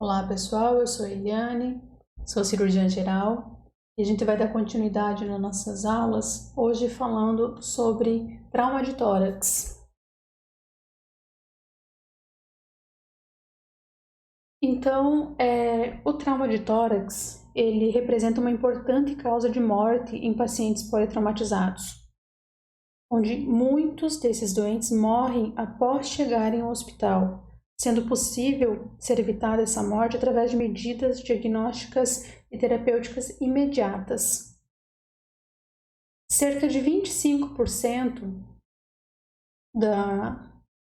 Olá pessoal, eu sou a Eliane, sou cirurgiã geral e a gente vai dar continuidade nas nossas aulas, hoje falando sobre trauma de tórax. Então, o trauma de tórax, ele representa uma importante causa de morte em pacientes politraumatizados, onde muitos desses doentes morrem após chegarem ao hospital, sendo possível ser evitada essa morte através de medidas diagnósticas e terapêuticas imediatas. Cerca de 25%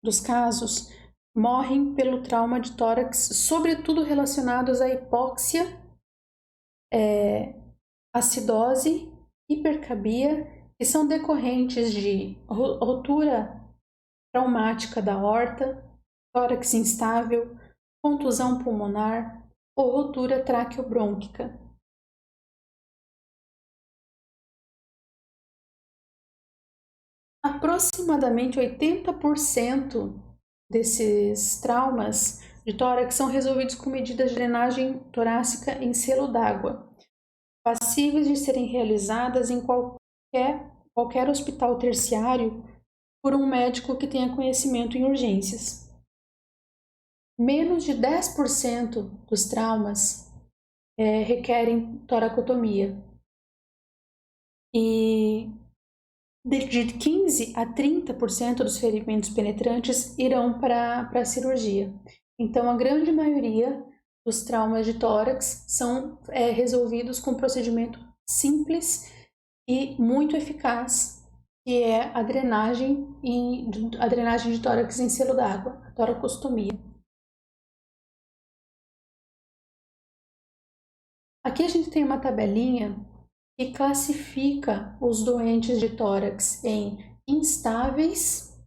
dos casos morrem pelo trauma de tórax, sobretudo relacionados à hipóxia, acidose, hipercabia, que são decorrentes de rotura traumática da aorta, tórax instável, contusão pulmonar ou rotura traqueobrônquica. Aproximadamente 80% desses traumas de tórax são resolvidos com medidas de drenagem torácica em selo d'água, passíveis de serem realizadas em qualquer hospital terciário por um médico que tenha conhecimento em urgências. Menos de 10% dos traumas requerem toracotomia. E de 15 a 30% dos ferimentos penetrantes irão para a cirurgia. Então, a grande maioria dos traumas de tórax são resolvidos com um procedimento simples e muito eficaz, que é a drenagem de tórax em selo d'água, a toracostomia. Aqui a gente tem uma tabelinha que classifica os doentes de tórax em instáveis,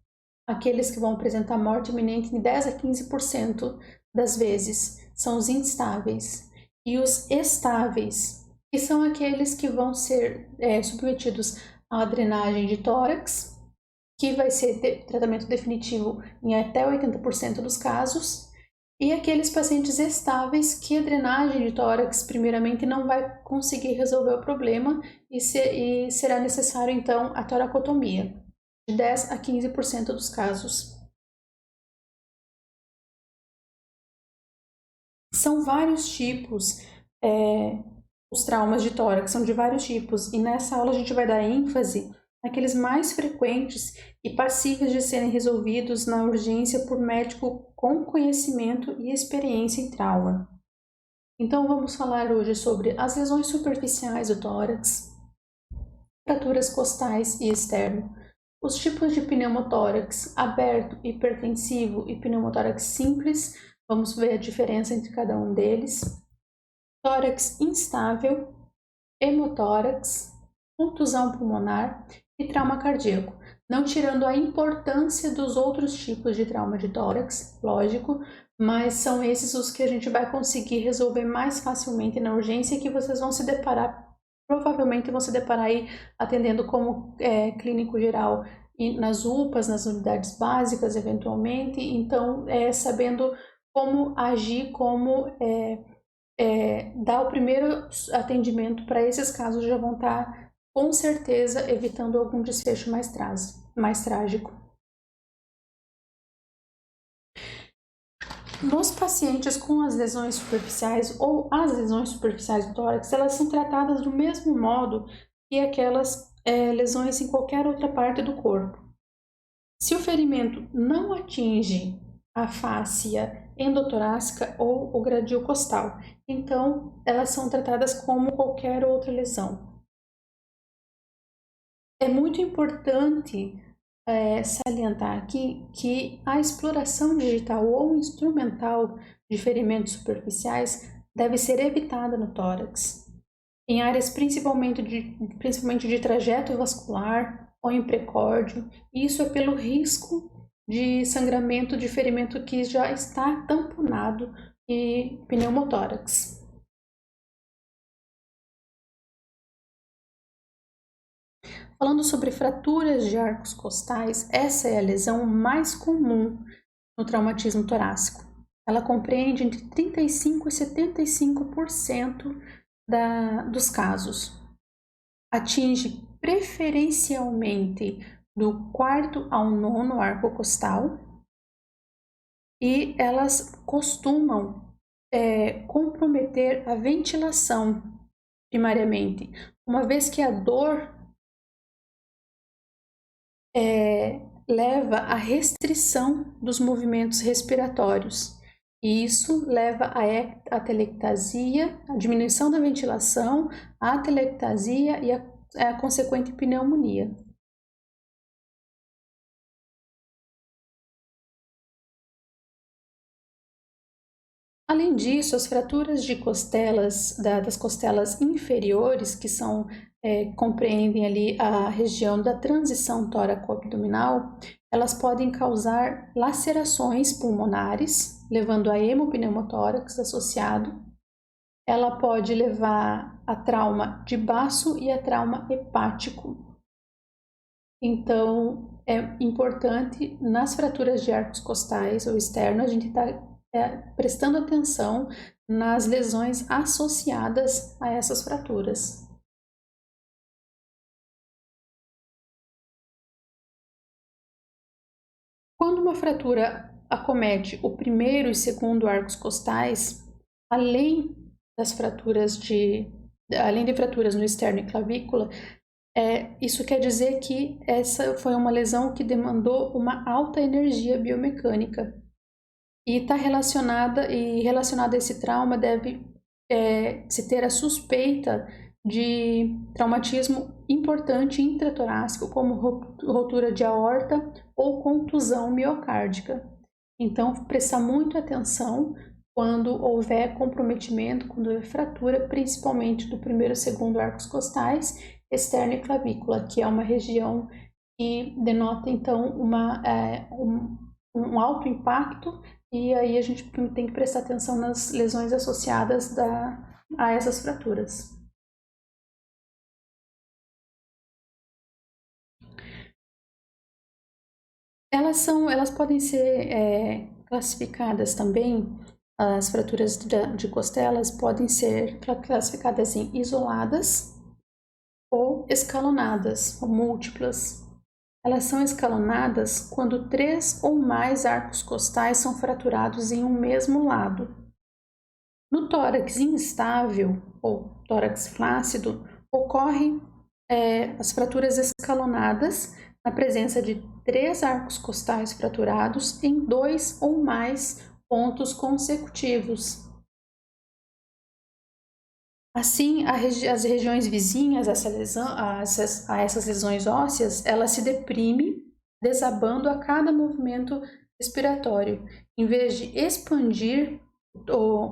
aqueles que vão apresentar morte iminente em 10 a 15% das vezes, são os instáveis, e os estáveis, que são aqueles que vão ser submetidos à drenagem de tórax, que vai ser tratamento definitivo em até 80% dos casos, e aqueles pacientes estáveis que a drenagem de tórax, primeiramente, não vai conseguir resolver o problema e será necessário, então, a toracotomia, de 10 a 15% dos casos. São vários tipos, os traumas de tórax são de vários tipos, e nessa aula a gente vai dar ênfase naqueles mais frequentes e passíveis de serem resolvidos na urgência por médico com conhecimento e experiência em trauma. Então vamos falar hoje sobre as lesões superficiais do tórax, fraturas costais e externo, os tipos de pneumotórax aberto, hipertensivo e pneumotórax simples, vamos ver a diferença entre cada um deles, tórax instável, hemotórax, contusão pulmonar e trauma cardíaco, não tirando a importância dos outros tipos de trauma de tórax, lógico, mas são esses os que a gente vai conseguir resolver mais facilmente na urgência e que vocês vão se deparar, provavelmente vão se deparar aí atendendo como clínico geral e nas UPAs, nas unidades básicas eventualmente, então sabendo como agir, como dar o primeiro atendimento para esses casos já vão estar com certeza evitando algum desfecho mais trágico. Nos pacientes com as lesões superficiais ou as lesões superficiais do tórax, elas são tratadas do mesmo modo que aquelas lesões em qualquer outra parte do corpo. Se o ferimento não atinge a fáscia endotorácica ou o gradil costal, então elas são tratadas como qualquer outra lesão. É muito importante salientar aqui que a exploração digital ou instrumental de ferimentos superficiais deve ser evitada no tórax, em áreas principalmente de trajeto vascular ou em precórdio. Isso é pelo risco de sangramento de ferimento que já está tamponado e pneumotórax. Falando sobre fraturas de arcos costais, essa é a lesão mais comum no traumatismo torácico. ela compreende entre 35% e 75% dos casos. Atinge preferencialmente do 4º ao 9º arco costal e elas costumam comprometer a ventilação primariamente, uma vez que a dor leva à restrição dos movimentos respiratórios. E isso leva à atelectasia, a diminuição da ventilação, a atelectasia e a consequente pneumonia. Além disso, as fraturas de costelas, das costelas inferiores, que compreendem ali a região da transição tóraco-abdominal, elas podem causar lacerações pulmonares, levando a hemopneumotórax associado. Ela pode levar a trauma de baço e a trauma hepático. Então, é importante, nas fraturas de arcos costais ou externos, a gente está prestando atenção nas lesões associadas a essas fraturas. Quando uma fratura acomete o 1º e 2º arcos costais, além de fraturas no externo e clavícula, isso quer dizer que essa foi uma lesão que demandou uma alta energia biomecânica. E está relacionada a esse trauma deve se ter a suspeita de traumatismo importante intratorácico, como rotura de aorta ou contusão miocárdica. Então, prestar muito atenção quando houver comprometimento, quando houver fratura, principalmente do 1º e 2º arcos costais, externo e clavícula, que é uma região que denota, então, um alto impacto, e aí a gente tem que prestar atenção nas lesões associadas a essas fraturas. Elas podem ser classificadas também, as fraturas de costelas podem ser classificadas em isoladas ou escalonadas, ou múltiplas. Elas são escalonadas quando 3 ou mais arcos costais são fraturados em um mesmo lado. No tórax instável ou tórax flácido, ocorrem as fraturas escalonadas na presença de 3 arcos costais fraturados em 2 ou mais pontos consecutivos. Assim, as regiões vizinhas a essas lesões ósseas, elas se deprimem, desabando a cada movimento respiratório. Em vez de expandir,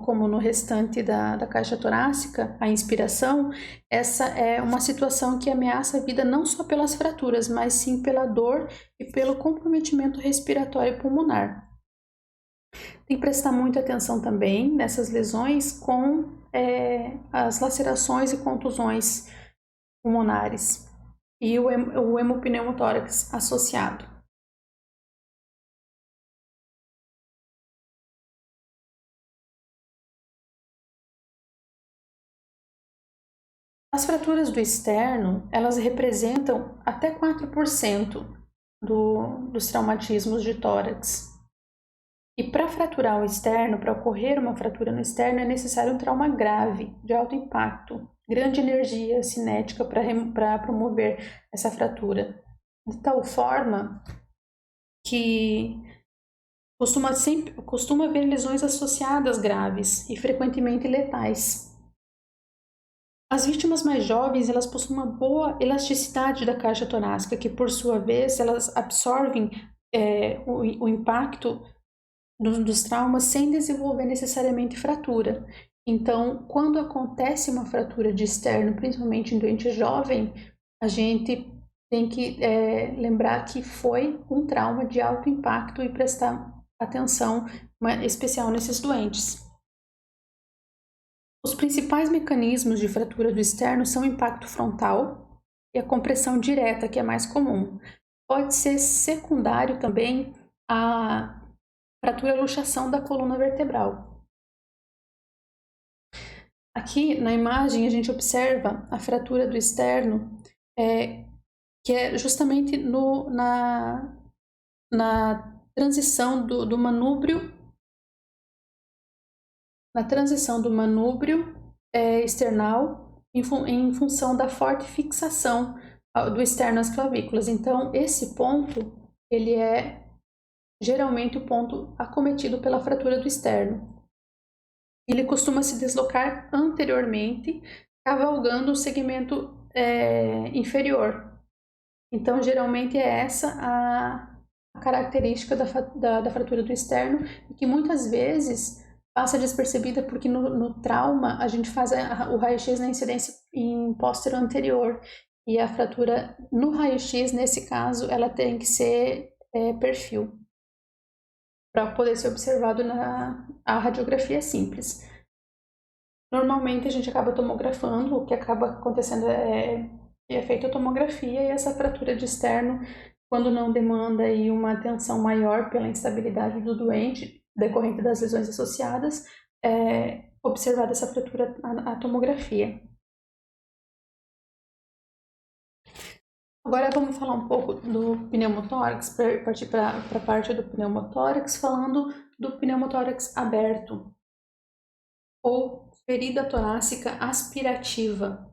como no restante da caixa torácica, a inspiração, essa é uma situação que ameaça a vida não só pelas fraturas, mas sim pela dor e pelo comprometimento respiratório pulmonar. Tem que prestar muita atenção também nessas lesões com as lacerações e contusões pulmonares e o hemopneumotórax associado. As fraturas do externo, elas representam até 4% dos traumatismos de tórax. E para fraturar o externo, para ocorrer uma fratura no externo, é necessário um trauma grave, de alto impacto, grande energia cinética para promover essa fratura. De tal forma que costuma haver lesões associadas graves e frequentemente letais. As vítimas mais jovens, elas possuem uma boa elasticidade da caixa torácica, que por sua vez, elas absorvem o impacto dos traumas sem desenvolver necessariamente fratura. Então, quando acontece uma fratura de externo, principalmente em doente jovem, a gente tem que lembrar que foi um trauma de alto impacto e prestar atenção especial nesses doentes. Os principais mecanismos de fratura do externo são o impacto frontal e a compressão direta, que é mais comum. Pode ser secundário também a fratura luxação da coluna vertebral. Aqui na imagem a gente observa a fratura do externo, que é justamente na transição do manúbrio, external em função da forte fixação do externo às clavículas. Então, esse ponto, ele é geralmente o ponto acometido pela fratura do externo. Ele costuma se deslocar anteriormente, cavalgando o segmento inferior. Então, geralmente é essa a característica da fratura do externo, que muitas vezes passa despercebida porque no trauma a gente faz o raio-x na incidência em póstero anterior, e a fratura no raio-x, nesse caso, ela tem que ser perfil, para poder ser observado a radiografia simples. Normalmente a gente acaba tomografando, o que acaba acontecendo é feita a tomografia, e essa fratura de externo, quando não demanda aí uma atenção maior pela instabilidade do doente, decorrente das lesões associadas, observada essa fratura a tomografia. Agora vamos falar um pouco do pneumotórax, partir para a parte do pneumotórax, falando do pneumotórax aberto, ou ferida torácica aspirativa.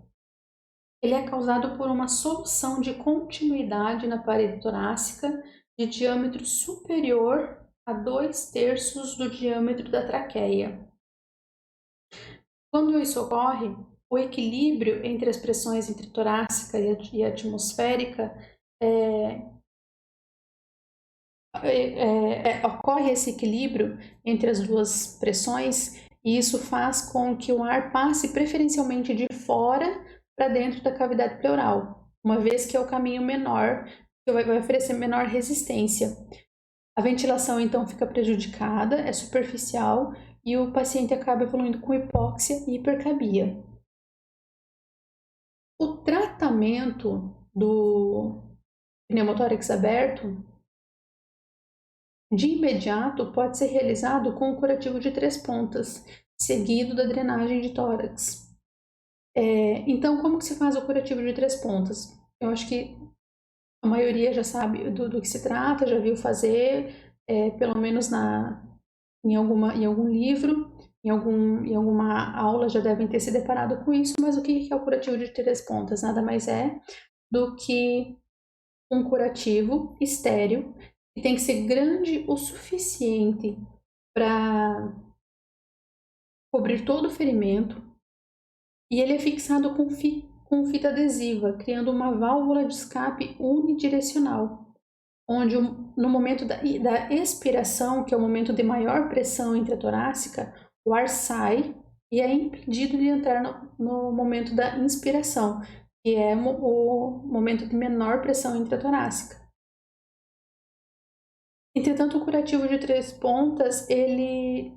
Ele é causado por uma solução de continuidade na parede torácica de diâmetro superior a 2/3 do diâmetro da traqueia. Quando isso ocorre, o equilíbrio entre as pressões intratorácica e atmosférica ocorre esse equilíbrio entre as duas pressões, e isso faz com que o ar passe preferencialmente de fora para dentro da cavidade pleural, uma vez que é o caminho menor, que vai oferecer menor resistência. A ventilação então fica prejudicada, é superficial, e o paciente acaba evoluindo com hipóxia e hipercabia. O tratamento do pneumotórax aberto, de imediato, pode ser realizado com o curativo de 3 pontas, seguido da drenagem de tórax. Então, como que se faz o curativo de 3 pontas? Eu acho que a maioria já sabe do que se trata, já viu fazer, pelo menos em algum livro, em alguma aula já devem ter se deparado com isso, mas o que é o curativo de 3 pontas? Nada mais é do que um curativo estéril, que tem que ser grande o suficiente para cobrir todo o ferimento, e ele é fixado com fita adesiva, criando uma válvula de escape unidirecional, onde no momento da expiração, que é o momento de maior pressão intratorácica, o ar sai e é impedido de entrar no momento da inspiração, que é o momento de menor pressão intratorácica. Entretanto, o curativo de 3 pontas, ele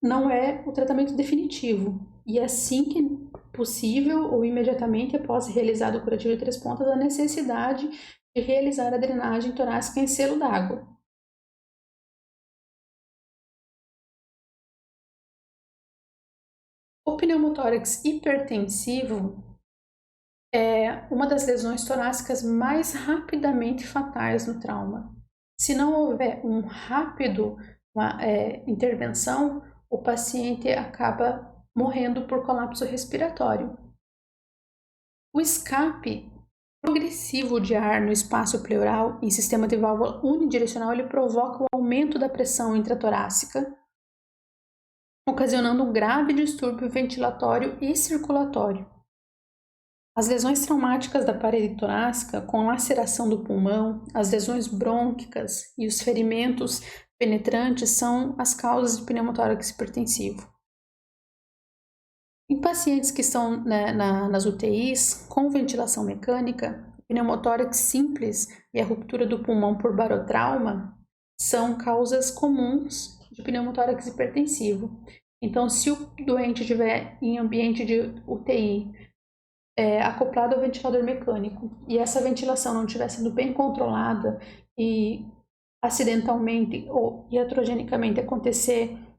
não é o tratamento definitivo, e assim que possível ou imediatamente após realizado o curativo de 3 pontas, a necessidade de realizar a drenagem torácica em selo d'água. O pneumotórax hipertensivo é uma das lesões torácicas mais rapidamente fatais no trauma. Se não houver uma intervenção, o paciente acaba morrendo por colapso respiratório. O escape progressivo de ar no espaço pleural em sistema de válvula unidirecional, ele provoca o aumento da pressão intratorácica, ocasionando um grave distúrbio ventilatório e circulatório. As lesões traumáticas da parede torácica, com laceração do pulmão, as lesões brônquicas e os ferimentos penetrantes são as causas de pneumotórax hipertensivo. Em pacientes que estão nas UTIs com ventilação mecânica, o pneumotórax simples e a ruptura do pulmão por barotrauma são causas comuns de pneumotórax hipertensivo. Então, se o doente estiver em ambiente de UTI, acoplado ao ventilador mecânico, e essa ventilação não estiver sendo bem controlada e acidentalmente ou iatrogenicamente acontecer